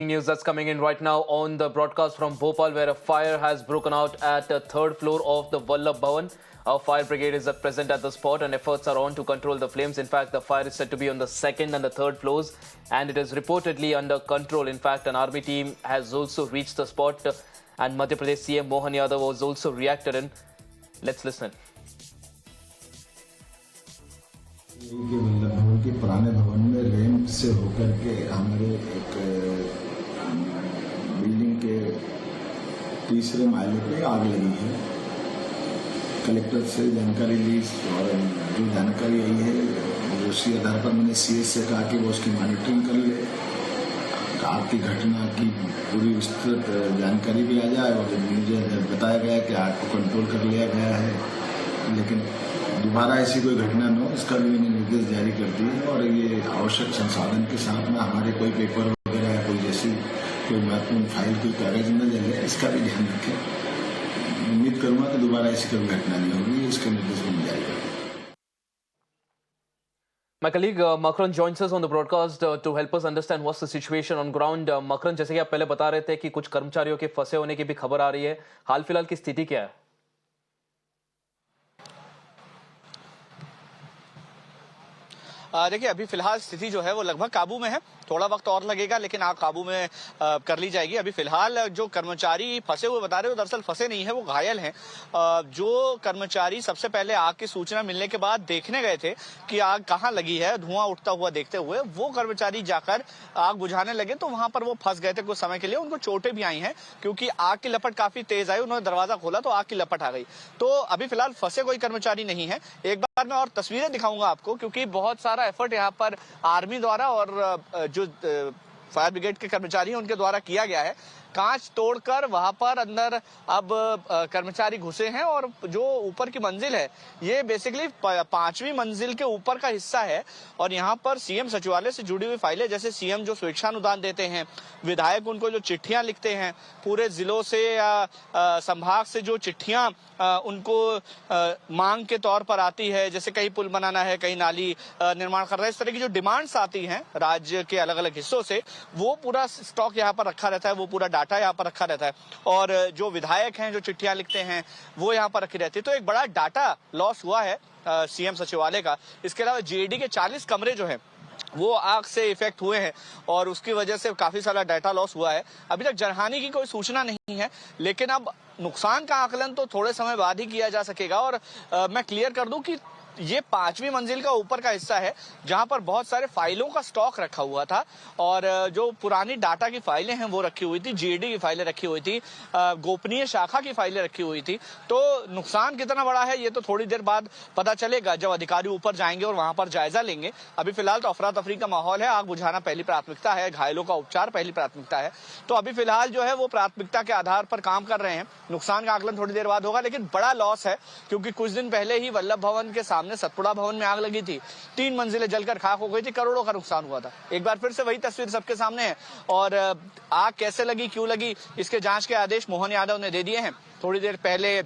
News that's coming in right now on the broadcast from Bhopal, where a fire has broken out at the third floor of the Vallabh Bhavan. Our fire brigade is present at the spot and efforts are on to control the flames. In fact, the fire is said to be on the second and the third floors and it is reportedly under control. In fact, an army team has also reached the spot and Madhya Pradesh CM Mohan Yadav was also reacted in. Let's listen. Vallabh Bhavan के पुराने भवन में ramp से होकर के हमारे एक building के तीसरे माले पे आग लगी है। कलेक्टर से जानकारी ली और जो जानकारी आई है उसी आधार पर मैंने सीएस से कहा कि वो उसकी मॉनिटरिंग कर ले, आग की घटना की पूरी विस्तृत जानकारी भी आ जाए। और मुझे बताया गया कि आग को कंट्रोल कर लिया गया है, लेकिन दोबारा ऐसी कोई घटना न हो इसका भी मैंने निर्देश जारी कर दिए। और ये आवश्यक संसाधन के साथ में हमारे कोई पेपर वगैरह या कोई जैसी कोई महत्वपूर्ण फाइल कोई कागज न जले, इसका भी ध्यान रखें। उम्मीद करूंगा कि दोबारा ऐसी कोई घटना नहीं होगी, इसका निर्देश मैंने जारी कर दिया। My colleague Makran joins us on the broadcast to help us understand what's the situation on ground. Makran, जैसे कि आप पहले बता रहे थे कि कुछ कर्मचारियों के फंसे होने की भी खबर आ रही है, हाल फिलहाल की स्थिति क्या है? देखिए, अभी फिलहाल स्थिति जो है वो लगभग काबू में है। थोड़ा वक्त और लगेगा लेकिन आग काबू में कर ली जाएगी। अभी फिलहाल जो कर्मचारी फंसे हुए बता रहे हो, दरअसल फंसे नहीं है, वो घायल हैं। जो कर्मचारी सबसे पहले आग की सूचना मिलने के बाद देखने गए थे कि आग कहाँ लगी है, धुआं उठता हुआ देखते हुए, वो कर्मचारी जाकर आग बुझाने लगे तो वहां पर वो फंस गए थे कुछ समय के लिए। उनको चोटें भी आई हैं क्योंकि आग की लपट काफी तेज आई। उन्होंने दरवाजा खोला तो आग की लपट आ गई। तो अभी फिलहाल फंसे कोई कर्मचारी नहीं है। एक बार मैं और तस्वीरें दिखाऊंगा आपको, क्योंकि बहुत सारा एफर्ट यहाँ पर आर्मी द्वारा और जो फायर ब्रिगेड के कर्मचारी हैं उनके द्वारा किया गया है। कांच तोड़कर वहां पर अंदर अब कर्मचारी घुसे हैं और जो ऊपर की मंजिल है ये बेसिकली 5वीं मंजिल के ऊपर का हिस्सा है। और यहाँ पर सीएम सचिवालय से जुड़ी हुई फाइलें, जैसे सीएम जो स्वेच्छानुदान देते हैं, विधायक उनको जो चिट्ठियां लिखते हैं, पूरे जिलों से या संभाग से जो चिट्ठियां उनको मांग के तौर पर आती है, जैसे कहीं पुल बनाना है, कहीं नाली निर्माण करना है, इस तरह की जो डिमांड्स आती हैं राज्य के अलग अलग हिस्सों से, वो पूरा स्टॉक यहाँ पर रखा रहता है, वो पूरा डाटा यहाँ पर रखा रहता है। और जो विधायक हैं जो चिट्ठियां लिखते हैं वो यहाँ पर रखी रहती है। तो एक बड़ा डाटा लॉस हुआ है सीएम सचिवालय का। इसके अलावा जीएडी के 40 कमरे जो हैं वो आग से इफेक्ट हुए हैं और उसकी वजह से काफी सारा डाटा लॉस हुआ है। अभी तक जनहानि की कोई सूचना नहीं है, लेकिन अब नुकसान का आकलन तो थोड़े समय बाद ही किया जा सकेगा। और मैं क्लियर कर दूं कि ये 5वीं मंजिल का ऊपर का हिस्सा है जहां पर बहुत सारे फाइलों का स्टॉक रखा हुआ था और जो पुरानी डाटा की फाइलें हैं वो रखी हुई थी, जीएडी की फाइलें रखी हुई थी, गोपनीय शाखा की फाइलें रखी हुई थी। तो नुकसान कितना बड़ा है ये तो थोड़ी देर बाद पता चलेगा जब अधिकारी ऊपर जाएंगे और वहां पर जायजा लेंगे। अभी फिलहाल तो अफरा तफरी का माहौल है, आग बुझाना पहली प्राथमिकता है, घायलों का उपचार पहली प्राथमिकता है। तो अभी फिलहाल जो है वो प्राथमिकता के आधार पर काम कर रहे हैं। नुकसान का आकलन थोड़ी देर बाद होगा, लेकिन बड़ा लॉस है क्योंकि कुछ दिन पहले ही वल्लभ भवन के सामने सतपुड़ा भवन में आग लगी थी, 3 मंजिलें जलकर खाक हो गई थी, करोड़ों का नुकसान हुआ था। एक बार फिर से वही तस्वीर सबके सामने है और आग कैसे लगी, क्यों लगी, इसके जांच के आदेश मोहन यादव ने दे दिए हैं। थोड़ी देर पहले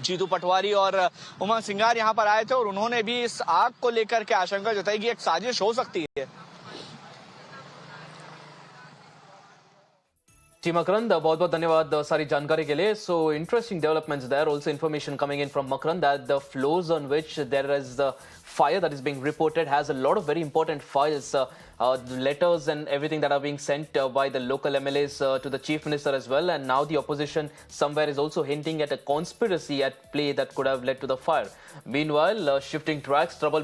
जीतू पटवारी और उमंग सिंगार यहाँ पर आए थे और उन्होंने भी इस आग को लेकर के आशंका जताई कि एक साजिश हो सकती है। जी Makarand, बहुत बहुत धन्यवाद सारी जानकारी के लिए. So interesting developments there. Also information coming in from Makarand that the floors on which there is the fire that is being reported has a lot of very important files, letters and everything that are being sent by the local MLAs to the Chief Minister as well. And now the opposition somewhere is also hinting at a conspiracy at play that could have led to the fire. Meanwhile, shifting tracks, trouble